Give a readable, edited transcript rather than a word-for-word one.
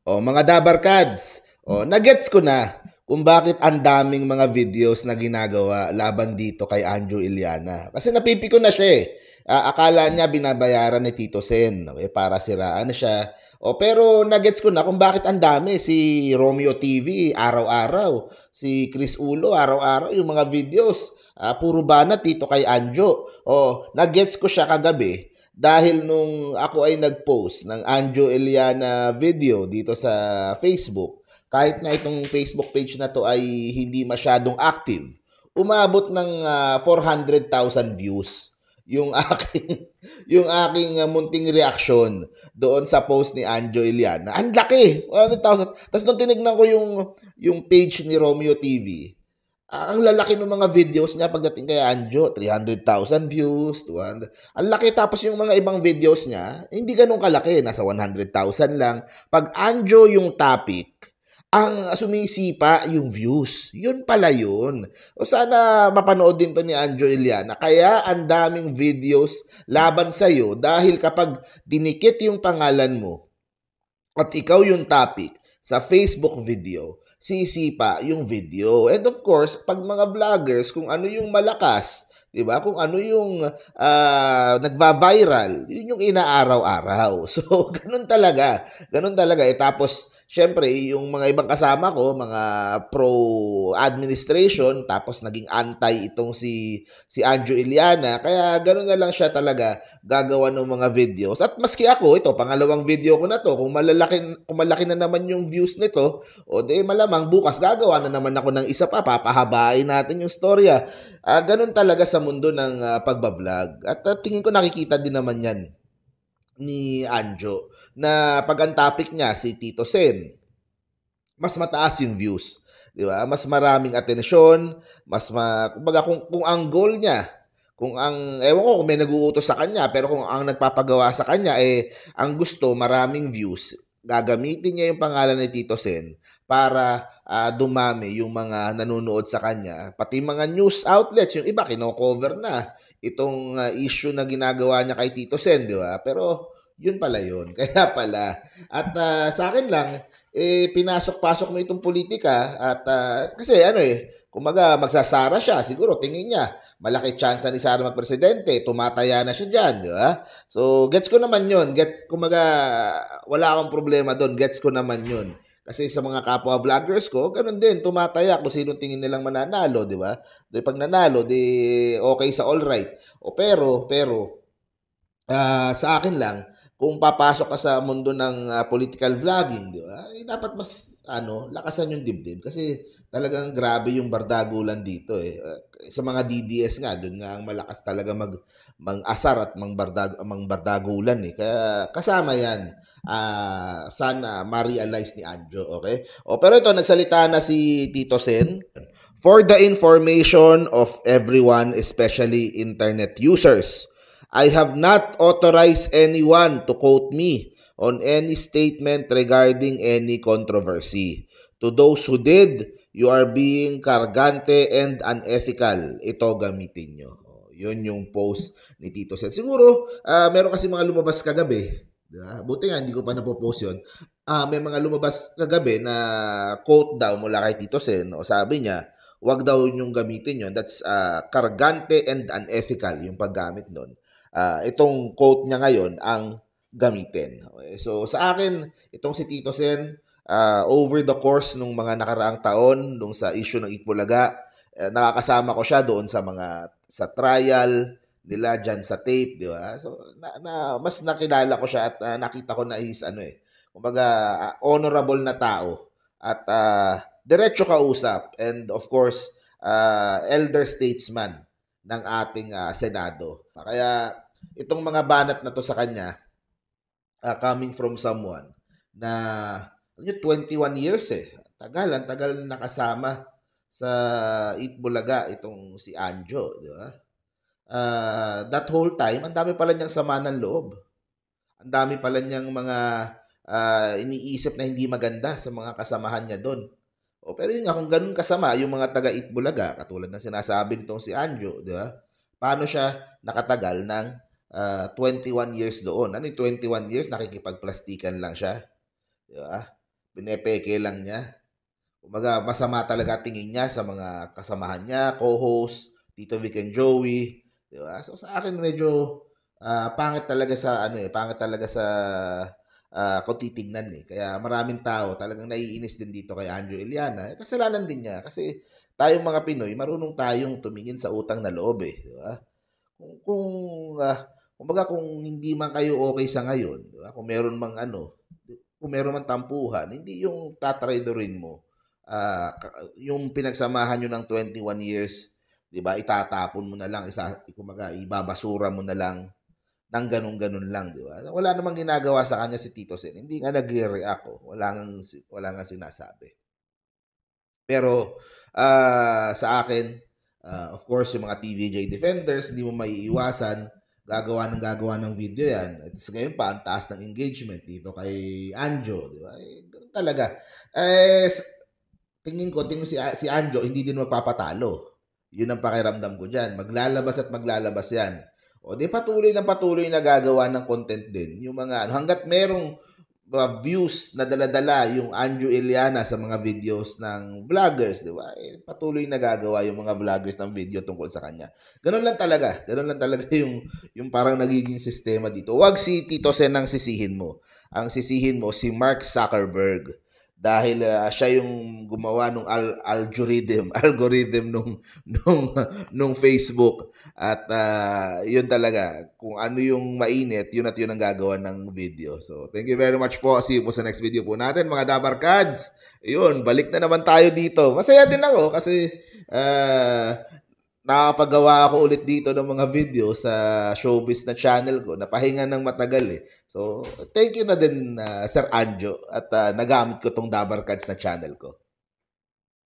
O mga Dabarkads, nagets ko na kung bakit ang daming mga videos na ginagawa laban dito kay Anjo Iliana. Kasi napipiko na siya eh. Akala niya binabayaran ni Tito Sen, okay, para siraan siya. Pero nagets ko na kung bakit ang dami. Si Romeo TV, araw-araw. Si Chris Ulo, araw-araw. Yung mga videos, puro banat dito kay Anjo. Nagets ko siya kagabi dahil nung ako ay nag-post ng Anjo Eliana video dito sa Facebook, kahit na itong Facebook page na to ay hindi masyadong active, umabot ng 400,000 views yung aking munting reaction doon sa post ni Anjo Eliana. Ang laki, 100,000. Tapos nung tinignan ko yung page ni Romeo TV, ang lalaki ng mga videos niya pagdating kay Anjo, 300,000 views, 200. Ang laki, tapos yung mga ibang videos niya, hindi ganun kalaki, nasa 100,000 lang. Pag Anjo yung topic, ang sumisipa yung views. Yun pala yun. Sana mapanood din to ni Anjo Iliana. Kaya ang daming videos laban sa'yo dahil kapag dinikit yung pangalan mo at ikaw yung topic sa Facebook video, sisipa yung video. And of course, pag mga vloggers, kung ano yung malakas, 'di ba? Kung ano yung nagva-viral, yun yung inaaraw-araw. So, ganun talaga. Ganun talaga. Tapos syempre, yung mga ibang kasama ko, mga pro-administration, tapos naging anti itong si Anjo Iliana. Kaya ganun na lang siya talaga gagawa ng mga videos. At maski ako, ito, pangalawang video ko na to, kung malaki na naman yung views nito, di malamang bukas gagawa na naman ako ng isa pa, papahabain natin yung storya. Ganun talaga sa mundo ng pagbablog. At tingin ko nakikita din naman yan ni Anjo na pag ang topic niya si Tito Sen, mas mataas yung views, 'di ba? Mas maraming atensyon, kumbaga kung ang goal niya, kung ang ewan ko kung may nag-uutos sa kanya, pero kung ang nagpapagawa sa kanya ang gusto maraming views, gagamitin niya yung pangalan ni Tito Sen para dumami yung mga nanonood sa kanya. Pati mga news outlets, yung iba kino-cover na itong issue na ginagawa niya kay Tito Sen, di ba? Pero yun pala yun. Kaya pala. At sa akin lang, pinasok-pasok mo itong politika at kasi kumaga magsasara siya, siguro tingin niya, malaki chance ni Sara magpresidente, tumataya na siya dyan, di ba? So, gets ko naman yun. Kumaga, wala akong problema doon. Gets ko naman yun. Kasi sa mga kapwa vloggers ko, ganun din, tumataya kung sino tingin nilang mananalo, di ba? Di pag nanalo, di okay sa all right. Pero, sa akin lang, kung papasok ka sa mundo ng political vlogging, di ba? Dapat mas lakasan yung dibdib kasi talagang grabe yung bardagulan dito eh. Sa mga DDS nga, doon nga ang malakas talaga mang-asar at mang-bardagulan eh. Kaya kasama 'yan. Sana ma-realize ni Anjo, okay? Pero ito nagsalita na si Tito Sen. For the information of everyone, especially internet users, I have not authorized anyone to quote me on any statement regarding any controversy. To those who did, you are being kargante and unethical. Ito gamitin nyo. Yun yung post ni Tito Sen. Siguro, meron kasi mga lumabas kagabi. Diba? Buti nga, hindi ko pa napopost yun. May mga lumabas kagabi na quote daw mula kay Tito Sen. Sabi niya, wag daw yung gamitin yun. That's kargante and unethical yung paggamit nun. Itong quote niya ngayon ang gamitin. Okay? So sa akin, itong si Tito Sen, over the course nung mga nakaraang taon, nung sa issue ng Itbulaga, nakakasama ko siya doon sa trial nila dyan sa tape, di ba? So mas nakilala ko siya at nakita ko na is kumbaga honorable na tao at diretso kausap and of course elder statesman ng ating Senado. Kaya itong mga banat na to sa kanya, coming from someone na 21 years tagal nakasama sa Itbulaga itong si Anjo, di ba? That whole time, ang dami pala niyang sama ng loob. Ang dami pala niyang mga iniisip na hindi maganda sa mga kasamahan niya doon. Pero yun nga, kung ganun kasama yung mga taga Itbulaga, katulad ng sinasabi nitong si Anjo, di ba? Paano siya nakatagal ng 21 years doon? Ano yung 21 years? Nakikipagplastikan lang siya. Di ba? pinepeke lang niya. Kumbaga, masama talaga tingin niya sa mga kasamahan niya, co-host, Tito Vic and Joey. Di ba? So sa akin medyo pangit talaga sa pangit talaga sa kung titignan eh. Kaya maraming tao talagang naiinis din dito kay Anjo Iliana. Kasalanan din niya kasi tayong mga Pinoy, marunong tayong tumingin sa utang na loob eh, di ba? Kung kumbaga kung hindi man kayo okay sa ngayon, di ba? Kung meron man tampuhan, hindi yung tatraidorin mo. Yung pinagsamahan nyo ng 21 years, 'di ba? Itatapon mo na lang, kumbaga ibabasura mo na lang ng ganun-ganun lang, 'di ba? Wala namang ginagawa sa kanya si Tito Sen. Hindi nga nagre-react oh. Wala nga sinasabi. Pero sa akin, of course, yung mga TVJ defenders, hindi mo maiiwasan, gagawa ng video yan. At ngayon pa, ang taas ng engagement dito kay Anjo, di ba? Ganun talaga. Tingin ko si Anjo, hindi din mapapatalo. Yun ang pakiramdam ko dyan. Maglalabas at maglalabas yan. O di patuloy na gagawa ng content din. Yung mga hanggat merong views na dala-dala yung Anjo Iliana sa mga videos ng vloggers, di ba? Patuloy na gagawa yung mga vloggers ng video tungkol sa kanya. Ganun lang talaga. Ganun lang talaga yung parang nagiging sistema dito. Huwag si Tito Sen ang sisihin mo. Ang sisihin mo si Mark Zuckerberg dahil siya yung gumawa ng algorithm nung Facebook at yun talaga kung ano yung mainit yun at yun ang gagawa ng video. So thank you very much po, see you po sa next video po natin mga Dabarkads. Ayun, balik na naman tayo dito. Masaya din ako kasi nakapagawa ako ulit dito ng mga video sa showbiz na channel ko. Napahinga ng matagal eh. So, thank you na din Sir Anjo at nagamit ko tong Dabarkads na channel ko.